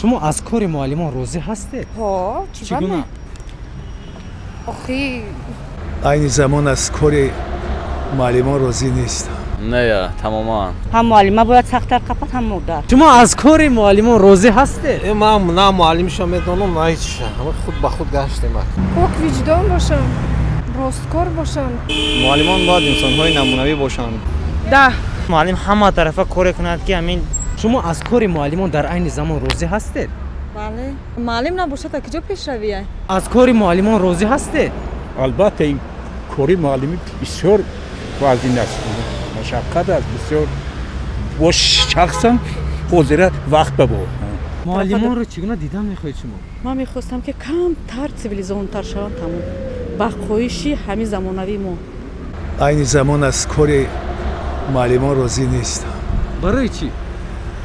شما از کار معلمان راضی هستید؟ ها چگونه؟ آخی این زمان از کار معلمان راضی نیستم. نه تماما. هم معلم باید سخت‌تر کپات هم مردار. شما از کار معلمان راضی هستید؟ من نه معلمشو میدونم نه هیچ. همه خود به خود گشتیم. پاک وجدان باشن، راستکار باشن. معلمان باید انسان‌های نمونه‌ای باشن. ده معلم همه طرفه کار کند که همین. شما از کار معلمان در عین زمان راضی هستید؟ بله. معلم نباشه تا کجا پیش رویه؟ از کار معلمان راضی هستید؟ البته این کاری معلمی بسیار وزین است. مشقت است بسیار. با شخصا حاضر وقت ببر. معلمان رو چگونه دیدن میخواید شما؟ من میخواستم که کمتر سیویلیزونتر شوند تمام. با خواهشی همین زمانوی ما. این زمان از کار معلمان راضی نیستم. برای چی؟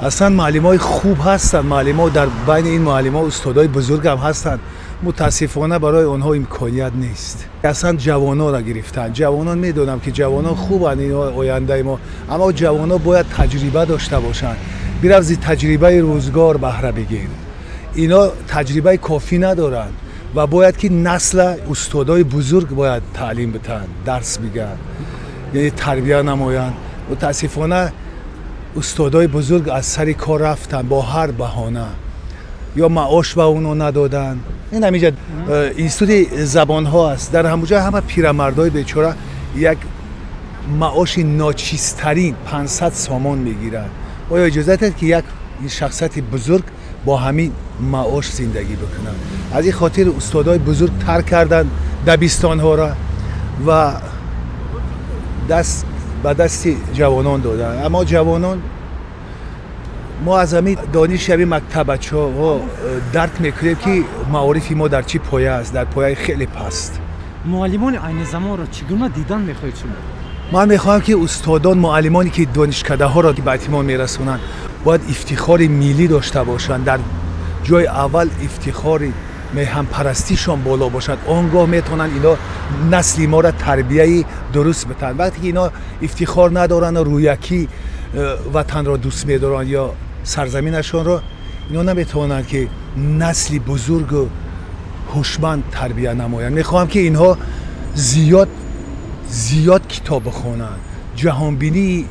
اصلا معلمای خوب هستن. معلما در بین این معلما استادای بزرگ هم هستن. متاسفانه برای آنها امکانیت نیست. اصلا جوانا را گرفتن. جوانان میدونم که جوانان خوبن، اینا آینده ما، اما جوانا باید تجربه داشته باشن. بیرون از تجربه روزگار بهره بگیر. اینا تجربه کافی ندارن و باید که نسل استادای بزرگ باید تعلیم بدن، درس بگن، یعنی تربیت نمایند. متاسفانه استادای بزرگ از سر کار رفتن با هر بهانه، یا معاش به اونو ندادن. این همینجا اینستیتوت زبان ها است، در همونجا همه پیرمردای بیچاره یک معاش ناچیزترین 500 سامان میگیرن. آیا اجازه دارد که یک شخصیت بزرگ با همین معاش زندگی بکنن؟ از این خاطر استادای بزرگ ترک کردن دبستان ها را و دست به دست جوانان دادن. اما جوانان، ما از همین دانش همین مکتب بچه‌ها درک میکنیم که معارف ما در چی پایه است، در پایه خیلی پست. معلمان عین زمان رو چگونه دیدن میخواید شما؟ من میخوام که استادان، معلمانی که دانشکده ها را به اتمام میرسونن باید افتخار ملی داشته باشند. در جای اول افتخار میهم پرستیشان بالا باشد. آنگاه میتونن اینا نسل ما را تربیه درست بدن. وقتی اینا افتخار ندارن و رویکی وطن را دوست میدارن یا سرزمینشان را، اینا نمیتونن که نسلی بزرگ و هوشمند تربیت نمایند. میخوام که اینها زیاد کتاب بخونن، جهانبینی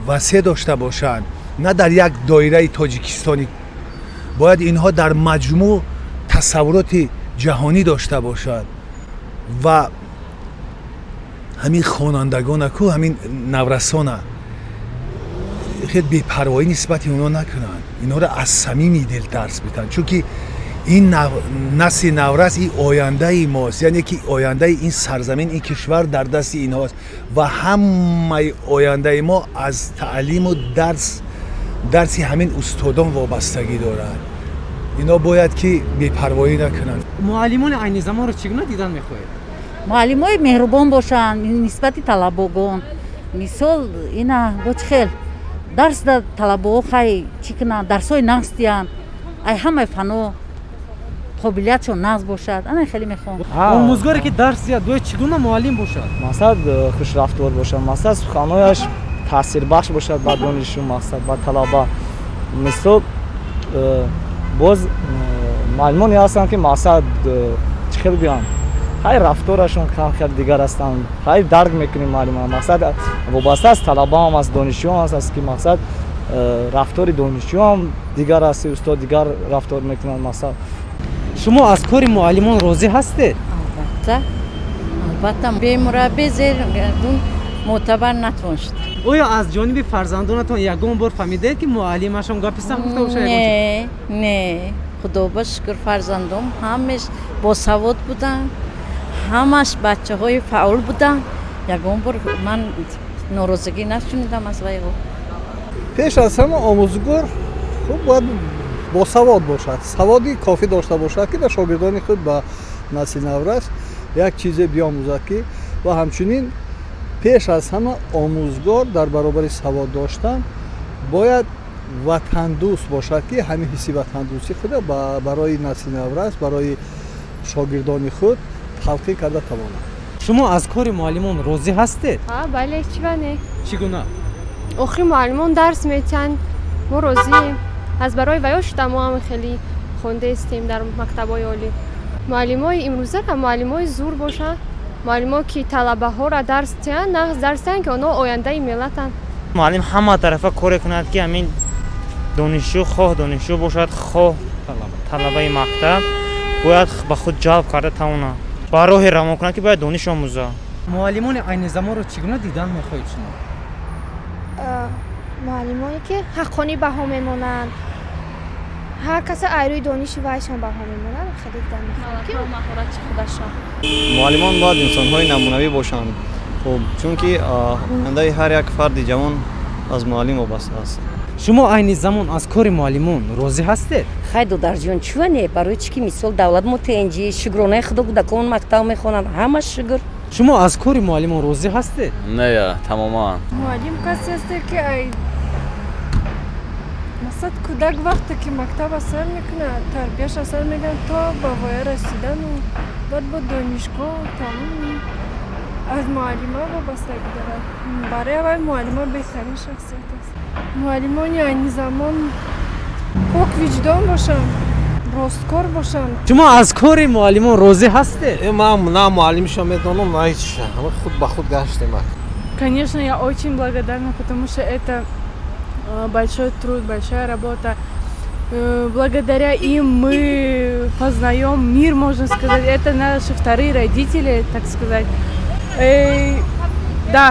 وسیع داشته باشند، نه در یک دایره تاجیکستانی. باید اینها در مجموع تصورات جهانی داشته باشند و همین خوانندگان کو، همین نورسان خیلی بی‌پروایی نسبت اونا نکنن، اینا رو از صمیم دل درس بدن، چون که این نسل نورس این آینده ای ماست، یعنی که آینده این سرزمین، این کشور در دست اینهاست و همه آینده ما از تعلیم و درسی همین استادان وابستگی دارن. اینا باید که بی‌پروایی نکنن. معلمان عین زمان رو چگونه دیدن میخواید؟ معلمای مهربان باشن نسبت طلبگان. مثال اینا بچخل درس داد طلبه خیلی چی کنن، درسای نقص دیان، ای همه فنو قابلیتشون نقص باشد. انا خیلی میخوام آموزگاری که درس یاد باید چگونه معلم باشد؟ مقصد خوش رفتار باشد، مقصد سخنانش تاثیر بخش باشد بر دانشجو، مقصد بر طلبه. مثل باز معلمانی هستند که مقصد چخیل بیان های رفتارشون خیلی دیگر هستند، های درک میکنیم معلمان. مقصد وابسته از طلبه هم از دانشجو هم است که مقصد رفتار دانشجو هم دیگر است، استاد دیگر رفتار میکنند. مقصد شما از کار معلمان راضی هستید؟ البته به مربی زیر معتبر نتونست. آیا از جانب فرزندانتون یگان بار فهمیده که معلمشون گپستان گفته باشه؟ نه خدا به شکر فرزندم همش با سواد بودن، همش بچه های فعال بودن. یگان بار من ناراضگی نشنیدم از وی. پیش از همه آموزگار خوب باید با سواد باشد، سوادی کافی داشته باشد که به شاگردان خود به نسل نورس یک چیز بیاموزد که و همچنین پیش از همه آموزگار در برابر سواد داشتن باید وطن دوست باشد که همین حسی وطن دوستی خود برای نسل نورس، برای شاگردان خود تلقی کرده تواند. شما از کار معلمان راضی هستید؟ بله چگونه؟ چگونه؟ آخری معلمان درس میتن، ما راضییم. از برای ویاش ما هم خیلی خونده استیم در مکتب‌های عالی. معلمای امروزه هم معلمای زور باشن، معلم‌ها که طلبه ها را درس دهند، نه درس دهند که آنها آینده ملتن. معلم همه طرفه کار کند که همین دانشجو خواه دانشجو باشد خواه طلبه مکتب باید به خود جلب کرده تونه با راه روان کند که باید دانش آموزه. معلمان عین زمان رو چگونه دیدن میخواهید شما؟ معلمانی که حقانی بها میمونن، هر کس ایروی دانشی وایشان بها میمونن خیلی دیدن میخواد که مهارت خودشان. معلمان باید انسان‌های نمونه‌ای باشند. خب چون که آینده هر یک فرد جوان از معلم وابسته است. شما عین زمان از کار معلمان راضی هستید؟ خیلی درجان چونه برای چی که مثال دولت متنجی شگرانه خدا بوده که اون مکتب میخونن همه شگر. شما از کار معلمان راضی هستید؟ نه تماما. معلم کسی است که مثلا کودک وقتی که مکتب اثر میکنه تربیتش اثر میگن تا به وای رسیدن و بعد با دانشگاه و تمام از معلم ها وابستگی داره. برای اول معلم ها بهترین شخصیت است. معلمان یعنی زمان پاک وجدان باشن، راستکار باشن. شما از کار معلمان راضی هستید؟ من نه معلمشو میدونم نه هیچ. همه خود به خود گشتیم. Конечно, я очень благодарна, потому что это большой труд, большая работа. Благодаря им мы познаем мир, можно сказать. Это наши вторые родители, так сказать. Да,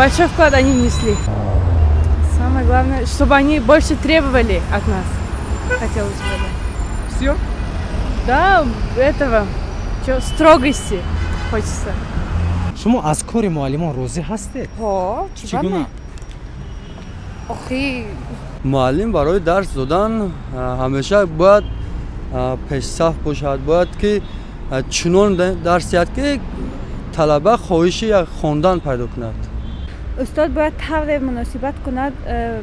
большой вклад они внесли. Самое главное, чтобы они больше требовали от нас, хотелось бы. Все? Да, этого, строгости хочется. شما از کار معلمان راضی هستید؟ ها چگونه؟ آخی معلم برای درس دادن همیشه باید پیش صف باشد، باید که چنان درس یاد که طلبه خواهش یا خواندن پیدا کند. استاد باید طور مناسبت کند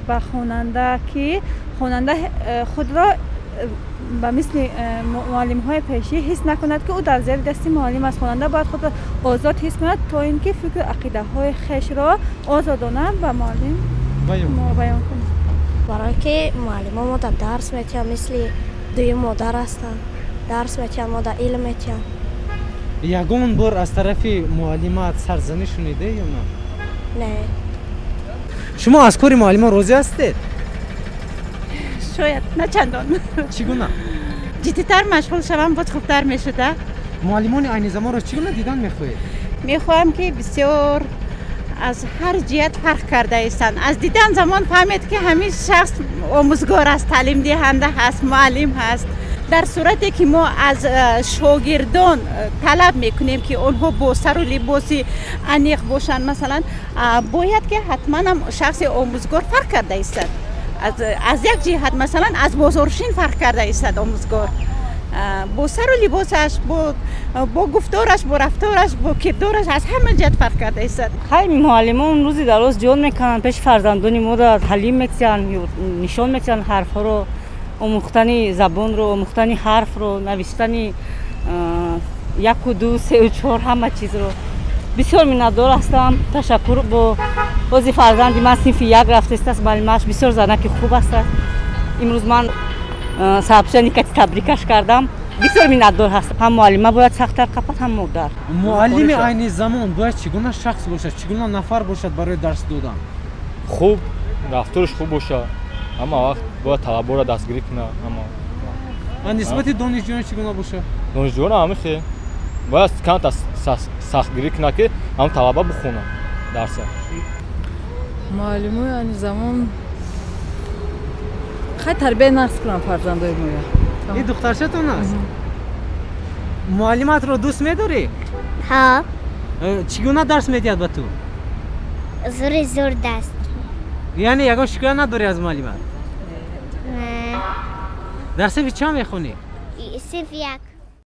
با خواننده که خواننده خود را به مثل معلم های پیشی حس نکند که او در زیر دست معلم است. خواننده باید خود را آزاد حس کند تا اینکه فکر عقیده های خویش را آزادانه به معلم بیان کند. برای که معلم ما در درس میتیم مثل دوی مادر هستند، درس میتیم ما در علم میتیم. یگان بار از طرف معلمات سرزنش شنیده یا نه؟ نه. شما از کار معلمان راضی هستید؟ شاید نه چندان. چگونه؟ جدی‌تر مشغول شوم بود خوبتر میشده. معلمان عین زمان را چگونه دیدن میخواهید؟ میخواهم که بسیار از هر جهت فرق کرده ایستند. از دیدن زمان فهمید که همین شخص آموزگار است، تعلیم دهنده هست، معلم هست. در صورتی که ما از شاگردان طلب میکنیم که آنها با سر و لباسی انیق باشند، مثلا باید که حتما هم شخص آموزگار فرق کرده ایستد. از یک جهت مثلا از بازارشین فرق کرده ایستد آموزگار، با سر و لباسش، با گفتارش، با رفتارش، با کردارش از همه جهت فرق کرده ایستد. خیلی معلمان روزی در روز جان میکنن پیش فرزندان ما را تعلیم میکنن، نشان میکنن حرف ها رو، آموختن زبان رو، آموختن حرف رو، نوشتن 1 و 2 3 و 4 همه چیز رو. بسیار منتدار هستم. تشکر با بازی فرزندی من صنف 1 رفته است، معلمش بسیار زنک خوب است. امروز من صاحبشانی که تبریکش کردم. بسیار منتدار هستم. هم معلمه باید سخت‌تر کپت هم مادر. معلم عین زمان باید چگونه شخص باشد، چگونه نفر باشد برای درس دادن؟ خوب، رفتارش خوب باشه. اما وقت باید طلبه را دستگیری کنه. اما نسبت دانشجویان چگونه باشه؟ دانشجویان همه خیلی باید کم سختگیری کنه که هم طلبه بخونه درس. معلمای عین زمان خیلی تربیت نقص کنن فرزندای ما. این دخترشتون است؟ معلمت رو دوست می‌داری؟ ها. چگونه درس می‌دهد به تو؟ زور دست. یعنی یگان شکایت نداری از معلمت؟ نه. در صف چند میخونی؟ صف 1.